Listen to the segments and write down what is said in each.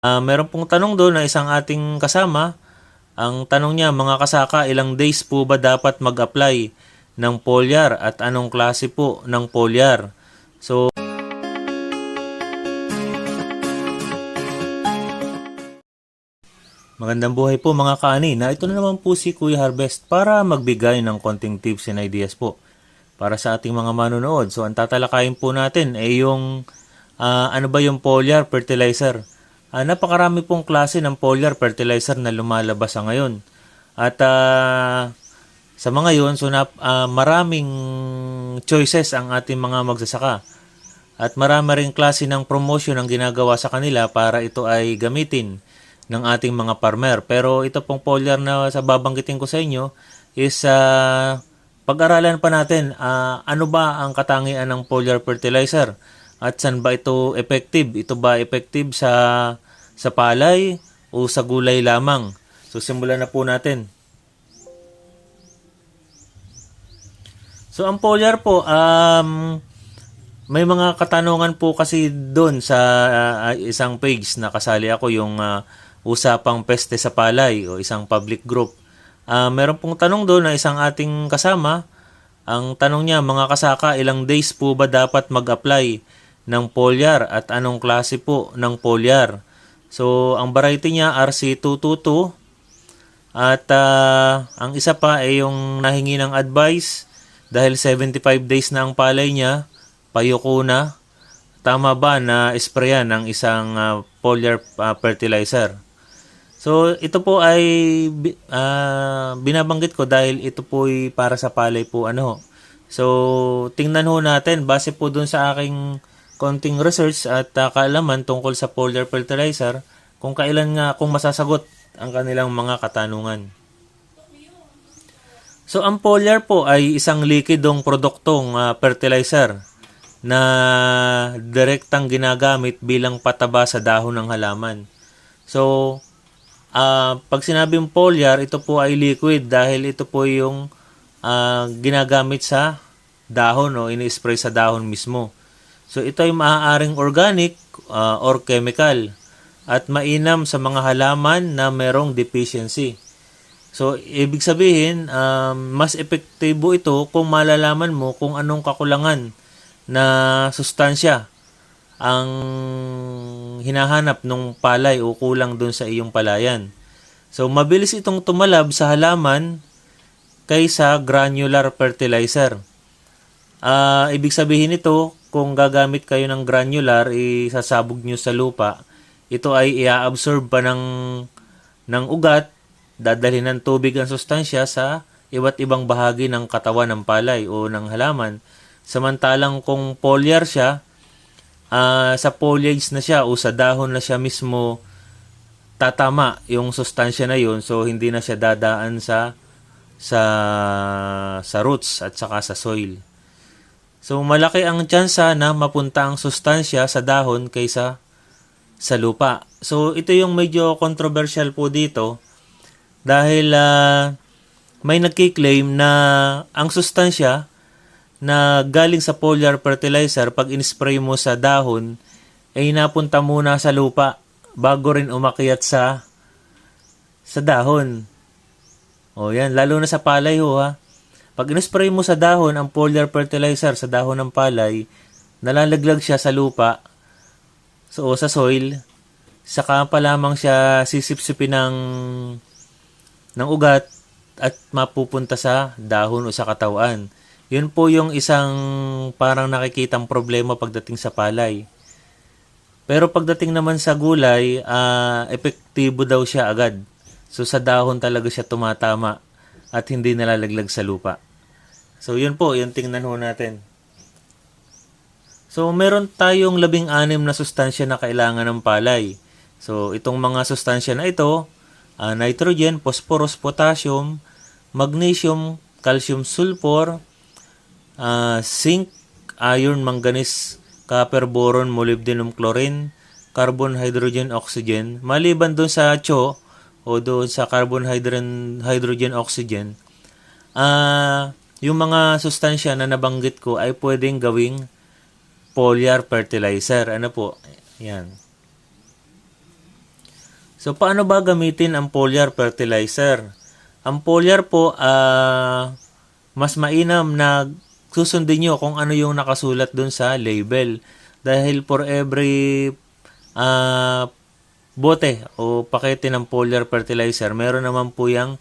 Meron pong tanong doon na isang ating kasama. Ang tanong niya, mga kasaka, ilang days po ba dapat mag-apply ng foliar at anong klase po ng foliar? So, magandang buhay po mga kaani. Ito na naman po si Kuya Harvest para magbigay ng konting tips and ideas po para sa ating mga manonood. So, ang tatalakayin po natin ay yung ano ba yung foliar fertilizer. Napakarami pong klase ng foliar fertilizer na lumalabas sa ngayon. At sa mga yun, so maraming choices ang ating mga magsasaka. At marami ring klase ng promotion ang ginagawa sa kanila para ito ay gamitin ng ating mga farmer. Pero ito pong foliar na sa babanggitin ko sa inyo is pag-aralan pa natin ano ba ang katangian ng foliar fertilizer at saan ba ito effective? Ito ba effective sa palay o sa gulay lamang? So simulan na po natin. So ang foliar po may mga katanungan po kasi doon sa isang page na kasali ako yung usapang peste sa palay o isang public group. Meron pong tanong doon na isang ating kasama. Ang tanong niya, mga kasaka, ilang days po ba dapat mag-apply ng foliar at anong klase po ng foliar? So, ang variety niya RC222 at ang isa pa ay yung nahingi ng advice dahil 75 days na ang palay niya, payuko na. Tama ba na sprayan ng isang foliar fertilizer? So, ito po ay binabanggit ko dahil ito po ay para sa palay po So, tingnan ho natin base po dun sa aking konting research at kaalaman tungkol sa foliar fertilizer kung kung masasagot ang kanilang mga katanungan. So, ang foliar po ay isang likidong produktong fertilizer na direktang ginagamit bilang pataba sa dahon ng halaman. So, pag sinabing foliar, ito po ay liquid dahil ito po yung ginagamit sa dahon o ini-spray sa dahon mismo. So ito ay maaaring organic or chemical at mainam sa mga halaman na merong deficiency. So ibig sabihin, mas epektibo ito kung malalaman mo kung anong kakulangan na sustansya ang hinahanap ng palay o kulang doon sa iyong palayan. So, mabilis itong tumalab sa halaman kaysa granular fertilizer. Ibig sabihin nito, kung gagamit kayo ng granular, isasabog nyo sa lupa, ito ay i-absorb pa ng ugat, dadalhin ng tubig ang sustansya sa iba't ibang bahagi ng katawan ng palay o ng halaman. Samantalang kung foliar siya, sa foliage na siya o sa dahon na siya mismo tatama yung sustansya na yun, so hindi na siya dadaan sa roots at saka sa soil. So malaki ang tsansa na mapunta ang sustansya sa dahon kaysa sa lupa. So ito yung medyo controversial po dito dahil may nagki-claim na ang sustansya na galing sa foliar fertilizer, pag in-spray mo sa dahon, ay napunta muna sa lupa bago rin umakyat sa dahon. O yan, lalo na sa palay ho ha. Pag in-spray mo sa dahon ang foliar fertilizer sa dahon ng palay, nalalaglag siya sa lupa, so sa soil, saka pa lamang siya sisipsipin ng ugat at mapupunta sa dahon o sa katawan. Yun po yung isang parang nakikitang problema pagdating sa palay. Pero pagdating naman sa gulay, epektibo daw siya agad. So sa dahon talaga siya tumatama at hindi nalalaglag sa lupa. So yun po, yung tingnan ho natin. So meron tayong 16 na sustansya na kailangan ng palay. So itong mga sustansya na ito, nitrogen, phosphorus, potassium, magnesium, calcium, sulfur, zinc, iron, manganese, copper, boron, molybdenum, chlorine, carbon, hydrogen, oxygen. Maliban doon sa CHO o doon sa carbon, hydrogen, oxygen, yung mga sustansya na nabanggit ko ay pwedeng gawing foliar fertilizer. Ano po? Yan. So, paano ba gamitin ang foliar fertilizer? Ang foliar po, mas mainam na susundin nyo kung ano yung nakasulat dun sa label. Dahil for every bote o pakete ng foliar fertilizer, meron naman po yung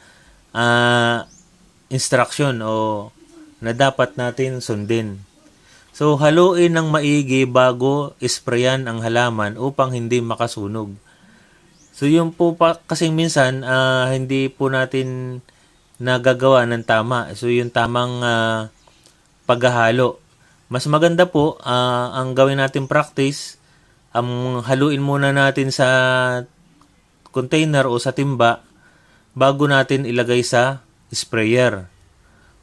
instruction o na dapat natin sundin. So, haluin ng maigi bago isprayan ang halaman upang hindi makasunog. So, yun po pa, kasing minsan, hindi po natin nagagawa ng tama. So, yung tamang paghahalo. Mas maganda po, ang gawin natin practice, haluin muna natin sa container o sa timba bago natin ilagay sa sprayer.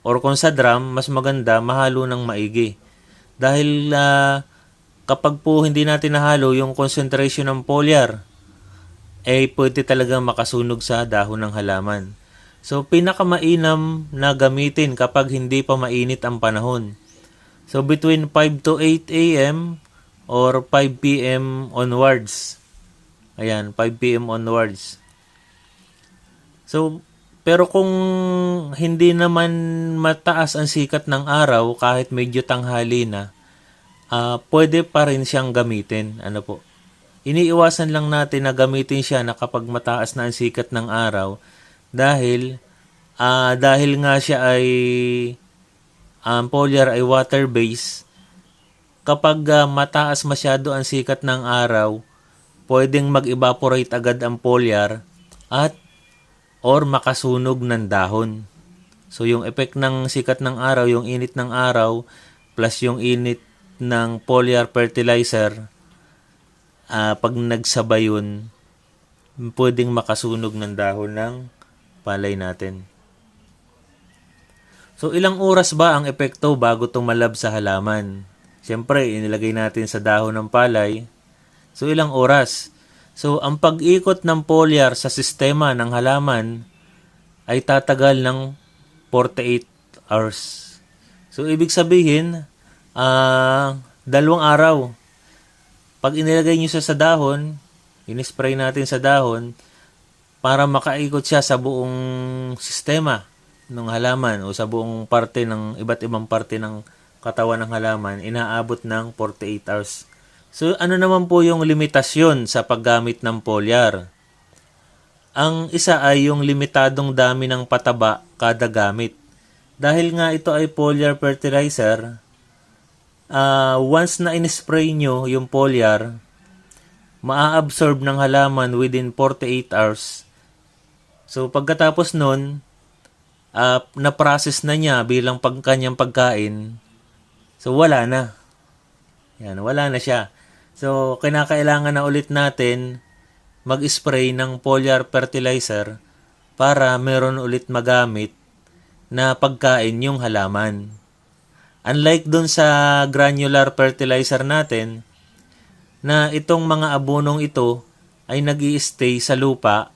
Or kung sa drum, mas maganda mahalo ng maigi. Dahil kapag po hindi natin nahalo yung concentration ng foliar, pwede talagang makasunog sa dahon ng halaman. So, pinakamainam na gamitin kapag hindi pa mainit ang panahon. So, between 5 to 8 a.m. or 5 p.m. onwards. Ayan, 5 p.m. onwards. So, pero kung hindi naman mataas ang sikat ng araw, kahit medyo tanghali na, pwede pa rin siyang gamitin. Ano po? Iniiwasan lang natin na gamitin siya na kapag mataas na ang sikat ng araw dahil nga siya ay foliar ay water-based. Kapag mataas masyado ang sikat ng araw, pwedeng mag-evaporate agad ang foliar or makasunog ng dahon. So yung effect ng sikat ng araw, yung init ng araw plus yung init ng foliar fertilizer, pag nagsabay yun, pwedeng makasunog ng dahon ng palay natin. So, ilang oras ba ang epekto bago tumalab sa halaman? Siyempre, inilagay natin sa dahon ng palay. So, ilang oras? So, ang pag-ikot ng foliar sa sistema ng halaman ay tatagal ng 48 hours. So, ibig sabihin, 2 araw. Pag inilagay nyo siya sa dahon, in-spray natin sa dahon, para makaikot siya sa buong sistema ng halaman o sa buong parte ng iba't ibang parte ng katawan ng halaman, inaabot ng 48 hours. So, ano naman po yung limitasyon sa paggamit ng foliar? Ang isa ay yung limitadong dami ng pataba kada gamit. Dahil nga ito ay foliar fertilizer, once na in-spray nyo yung foliar, maa-absorb ng halaman within 48 hours. So, pagkatapos nun, na-process na niya bilang kanyang pagkain, so wala na. Yan, wala na siya. So, kinakailangan na ulit natin mag-spray ng foliar fertilizer para meron ulit magamit na pagkain yung halaman. Unlike dun sa granular fertilizer natin, na itong mga abonong ito ay nag-i-stay sa lupa,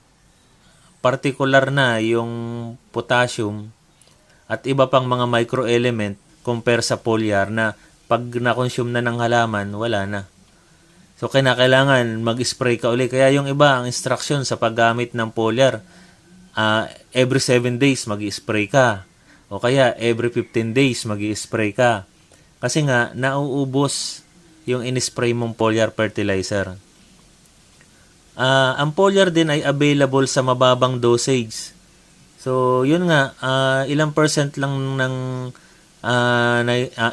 particular na yung potassium at iba pang mga microelement compare sa foliar na pag na-consume na ng halaman, wala na. So, kailangan mag-spray ka ulit. Kaya yung iba, ang instruction sa paggamit ng foliar, every 7 days mag-spray ka. O kaya, every 15 days mag-i-spray ka. Kasi nga, nauubos yung in-spray mong foliar fertilizer. Ang foliar din ay available sa mababang dosage. So, yun nga, ilang percent lang ng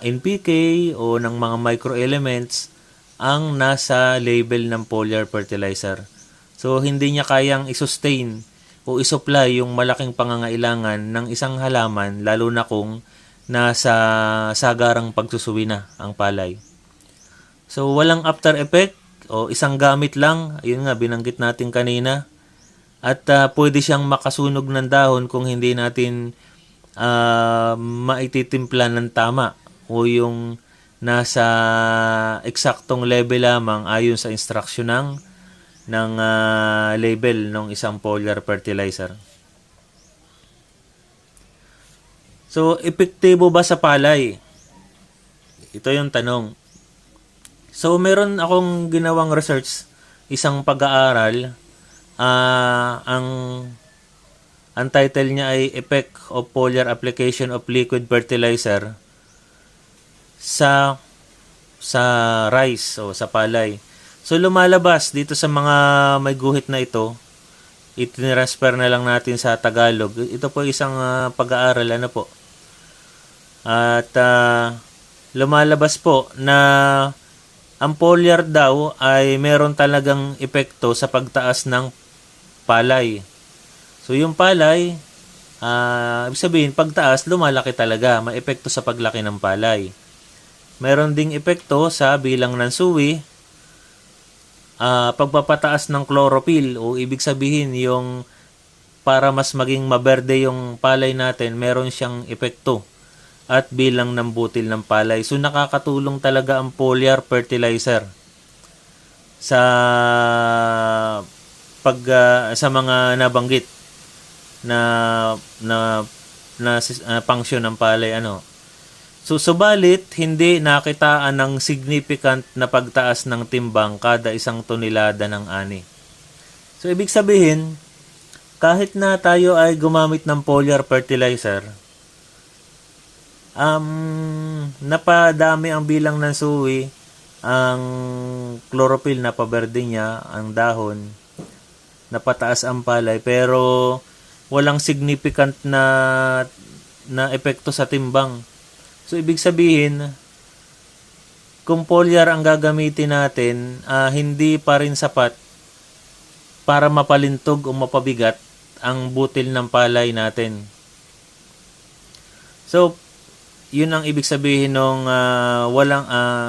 NPK o ng mga microelements ang nasa label ng foliar fertilizer. So, hindi niya kayang i-sustain o i-supply yung malaking pangangailangan ng isang halaman, lalo na kung nasa sagarang pagsusuwi na ang palay. So, walang after effect o isang gamit lang, ayun nga, binanggit natin kanina. At pwede siyang makasunog ng dahon kung hindi natin maititimpla ng tama o yung nasa eksaktong level lamang ayon sa instruction ng label ng isang foliar fertilizer. So, epektibo ba sa palay? Ito yung tanong. So, meron akong ginawang research, isang pag-aaral ang title niya ay Effect of Foliar Application of Liquid Fertilizer sa rice o sa palay. So lumalabas dito sa mga may guhit na ito, itinransfer na lang natin sa Tagalog. Ito po isang pag-aaral po. At lumalabas po na ang foliar daw ay meron talagang epekto sa pagtaas ng palay. So yung palay, ibig sabihin pagtaas, lumalaki talaga, may epekto sa paglaki ng palay. Meron ding epekto sa bilang ng suwi, pagpapataas ng chlorophyll, o ibig sabihin yung para mas maging maberde yung palay natin, meron siyang epekto at bilang ng butil ng palay. So nakakatulong talaga ang foliar fertilizer sa sa mga nabanggit na function ng palay So, subalit, hindi nakitaan ng significant na pagtaas ng timbang kada isang tonelada ng ani. So, ibig sabihin, kahit na tayo ay gumamit ng foliar fertilizer, napadami ang bilang ng suwi, ang chlorophyll na paberde niya, ang dahon, napataas ang palay, pero walang significant na epekto sa timbang. So, ibig sabihin, kung foliar ang gagamitin natin, hindi pa rin sapat para mapalintog o mapabigat ang butil ng palay natin. So, yun ang ibig sabihin ng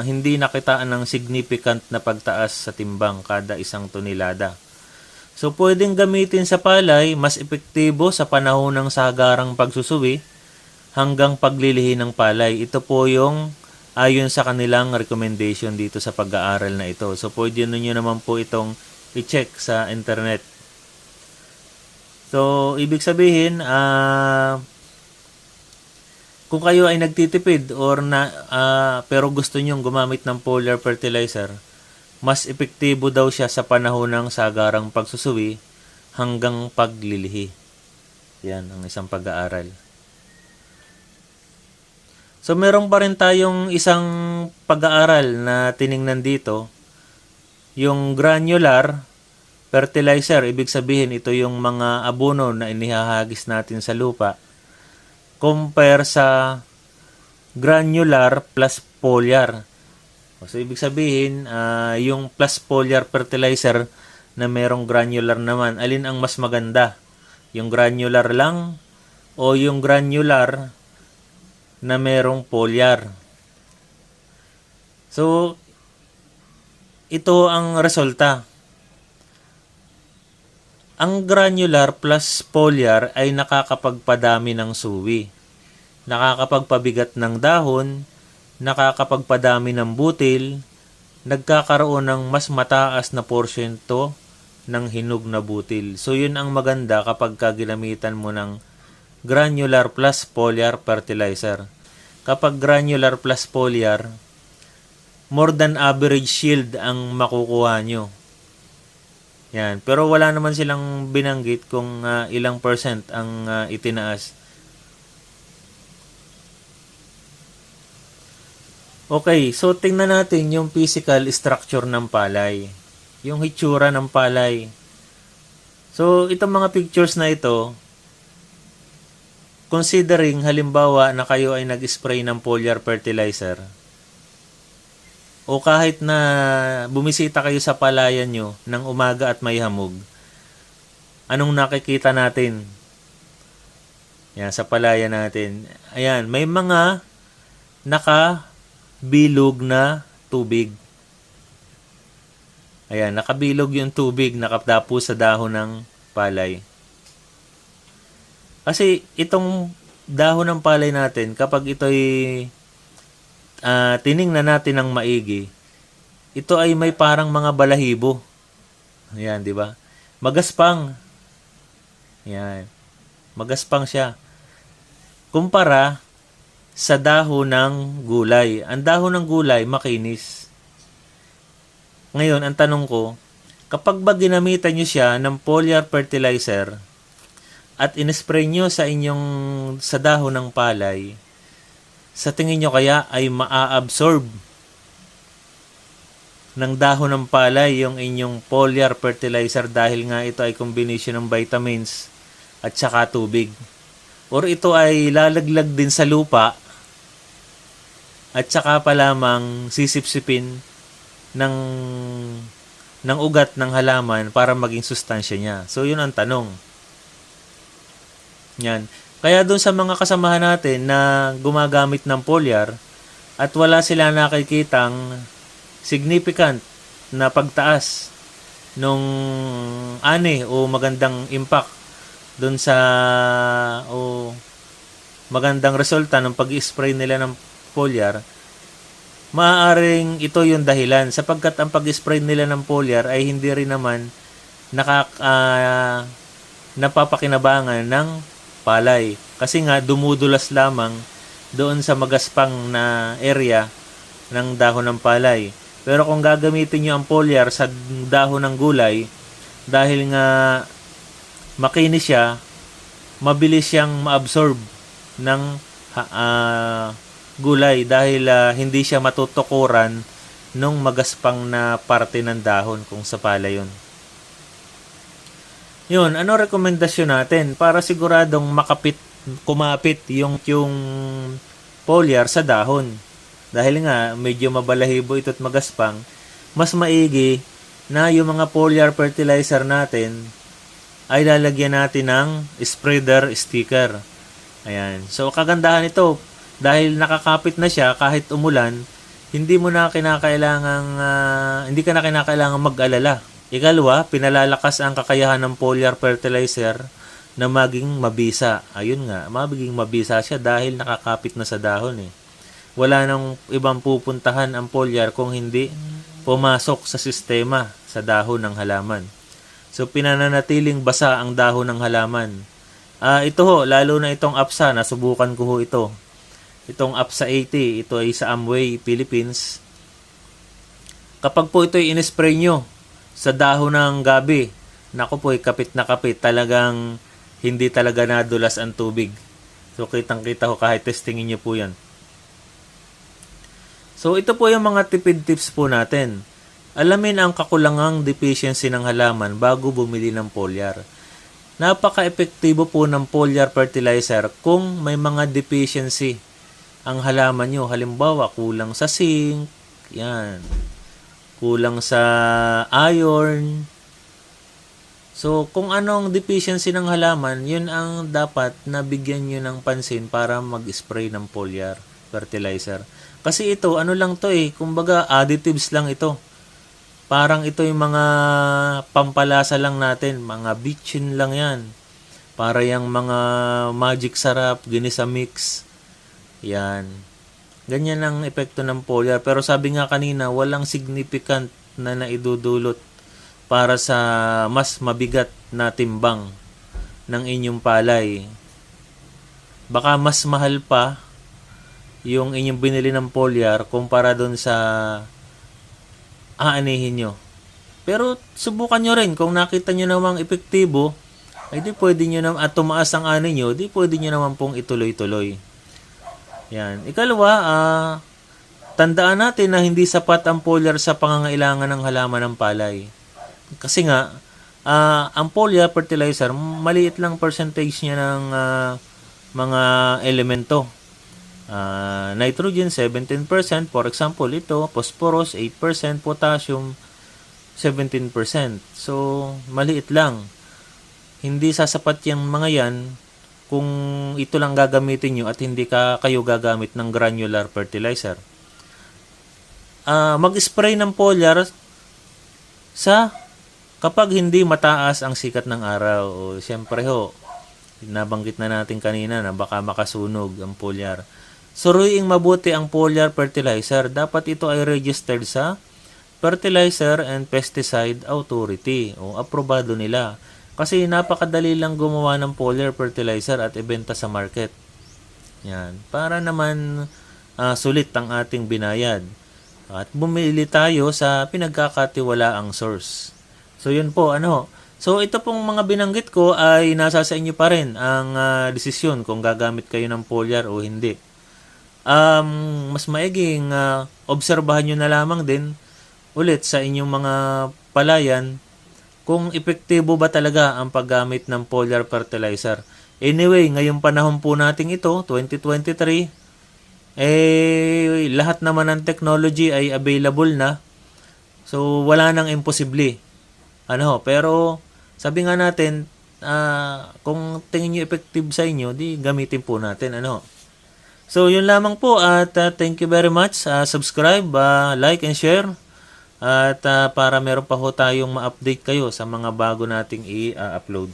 hindi nakitaan ng significant na pagtaas sa timbang kada isang tonelada. So, pwedeng gamitin sa palay, mas epektibo sa panahon ng sagarang pagsusuwi hanggang paglilihi ng palay. Ito po yung ayon sa kanilang recommendation dito sa pag-aaral na ito. So, pwede nyo naman po itong i-check sa internet. So, ibig sabihin, kung kayo ay nagtitipid pero gusto nyong gumamit ng foliar fertilizer, mas epektibo daw siya sa panahon ng sagarang pagsusuwi hanggang paglilihi. Yan ang isang pag-aaral. So, meron pa rin tayong isang pag-aaral na tiningnan dito. Yung granular fertilizer, ibig sabihin ito yung mga abono na inihahagis natin sa lupa compare sa granular plus foliar. So, ibig sabihin, yung plus foliar fertilizer na merong granular naman, alin ang mas maganda? Yung granular lang o yung granular na merong foliar? So, ito ang resulta. Ang granular plus foliar ay nakakapagpadami ng suwi, nakakapagpabigat ng dahon, nakakapagpadami ng butil, nagkakaroon ng mas mataas na porsyento ng hinog na butil. So, yun ang maganda kapag ginamitan mo ng granular plus foliar fertilizer. Kapag granular plus foliar, more than average yield ang makukuha nyo. Yan. Pero wala naman silang binanggit kung ilang percent ang itinaas. Okay, so tingnan natin yung physical structure ng palay. Yung hitsura ng palay. So, itong mga pictures na ito, considering halimbawa na kayo ay nag-spray ng foliar fertilizer, o kahit na bumisita kayo sa palayan nyo ng umaga at may hamog, anong nakikita natin? Yan, sa palayan natin. Ayan, may mga nakabilog na tubig. Ayan, nakabilog yung tubig, nakadapo sa dahon ng palay. Kasi itong dahon ng palay natin, kapag ito'y tiningnan natin ng maigi, ito ay may parang mga balahibo. Ayan, di ba? Magaspang. Ayan. Magaspang siya. Kumpara sa dahon ng gulay. Ang dahon ng gulay, makinis. Ngayon, ang tanong ko, Kapag ba ginamitan nyo siya ng foliar fertilizer at in-spray nyo sa dahon ng palay, sa tingin nyo kaya ay maa-absorb ng dahon ng palay yung inyong foliar fertilizer dahil nga ito ay combination ng vitamins at saka tubig? Or ito ay lalaglag din sa lupa at saka pa lamang sisipsipin ng ugat ng halaman para maging sustansya niya? So, yun ang tanong. Yan. Kaya doon sa mga kasamahan natin na gumagamit ng foliar at wala sila nakikitang significant na pagtaas nung ani o magandang impact doon sa o magandang resulta ng pag-spray nila ng foliar, maaaring ito yung dahilan sapagkat ang pag-spray nila ng foliar ay hindi rin naman napapakinabangan ng palay. Kasi nga dumudulas lamang doon sa magaspang na area ng dahon ng palay. Pero kung gagamitin nyo ang foliar sa dahon ng gulay, dahil nga makinis siya, mabilis siyang ma-absorb ng gulay dahil hindi siya matutukuran nung magaspang na parte ng dahon kung sa palay yun. Yun, ano rekomendasyon natin para siguradong kumapit yung foliar sa dahon? Dahil nga medyo mabalahibo ito at magaspang, mas maigi na yung mga foliar fertilizer natin ay lalagyan natin ng spreader sticker. Ayan. So kagandahan ito, dahil nakakapit na siya kahit umulan, hindi ka na kinakailangang mag-alala. Ikalawa, pinalalakas ang kakayahan ng foliar fertilizer na maging mabisa. Ayun nga, magiging mabisa siya dahil nakakapit na sa dahon eh. Wala nang ibang pupuntahan ang foliar kung hindi pumasok sa sistema sa dahon ng halaman. So pinananatiling basa ang dahon ng halaman. Ito ho, lalo na itong APSA, nasubukan ko ho ito. Itong APSA 80, ito ay sa Amway, Philippines. Kapag po ito ay in-spray nyo sa dahon ng gabi, naku po, kapit na kapit, talagang hindi talaga nadulas ang tubig. So kitang-kita ko kahit testingin nyo po yan. So ito po yung mga tipid tips po natin. Alamin ang kakulangang deficiency ng halaman bago bumili ng foliar. Napaka-epektibo po ng foliar fertilizer kung may mga deficiency ang halaman nyo. Halimbawa, kulang sa zinc, yan. Kulang sa iron. So, kung anong deficiency ng halaman, yun ang dapat na bigyan nyo ng pansin para mag-spray ng foliar fertilizer. Kasi ito, ano lang to eh, kumbaga additives lang ito. Parang ito yung mga pampalasa lang natin, mga bitchin lang yan. Para yung mga magic sarap, ginisa mix. Yan. Ganyan ang epekto ng foliar. Pero sabi nga kanina, walang significant na naidudulot para sa mas mabigat na timbang ng inyong palay. Baka mas mahal pa yung inyong binili ng foliar kumpara doon sa aanihin nyo. Pero subukan nyo rin. Kung nakita nyo namang epektibo, ay di pwede nyo naman, at tumaas ang ani nyo, di pwede nyo naman pong ituloy-tuloy. Yan. Ikalawa, tandaan natin na hindi sapat ang foliar sa pangangailangan ng halaman ng palay. Kasi nga, ang foliar fertilizer, maliit lang percentage niya ng mga elemento. Nitrogen 17%, for example ito, phosphorus 8%, potassium 17%. So maliit lang. Hindi sasapat yung mga yan kung ito lang gagamitin nyo at hindi kayo gagamit ng granular fertilizer. Mag-spray ng foliar kapag hindi mataas ang sikat ng araw. O siyempre ho, nabanggit na natin kanina na baka makasunog ang foliar. Suriing mabuti ang foliar fertilizer. Dapat ito ay registered sa Fertilizer and Pesticide Authority o aprobado nila. Kasi napakadali lang gumawa ng foliar fertilizer at ibenta sa market. Yan. Para naman sulit ang ating binayad. At bumili tayo sa pinagkakatiwalaang source. So yun po, ano. So ito pong mga binanggit ko ay nasa sa inyo pa rin ang desisyon kung gagamit kayo ng foliar o hindi. Mas maiging obserbahan nyo na lamang din ulit sa inyong mga palayan kung epektibo ba talaga ang paggamit ng foliar fertilizer. Anyway, ngayong panahon po natin ito, 2023, lahat naman ng technology ay available na. So, wala nang imposible. Pero sabi nga natin, kung tingin nyo effective sa inyo, di gamitin po natin, So, yun lamang po at thank you very much. Subscribe, like, and share. At para meron pa ho tayong ma-update kayo sa mga bago nating i-upload.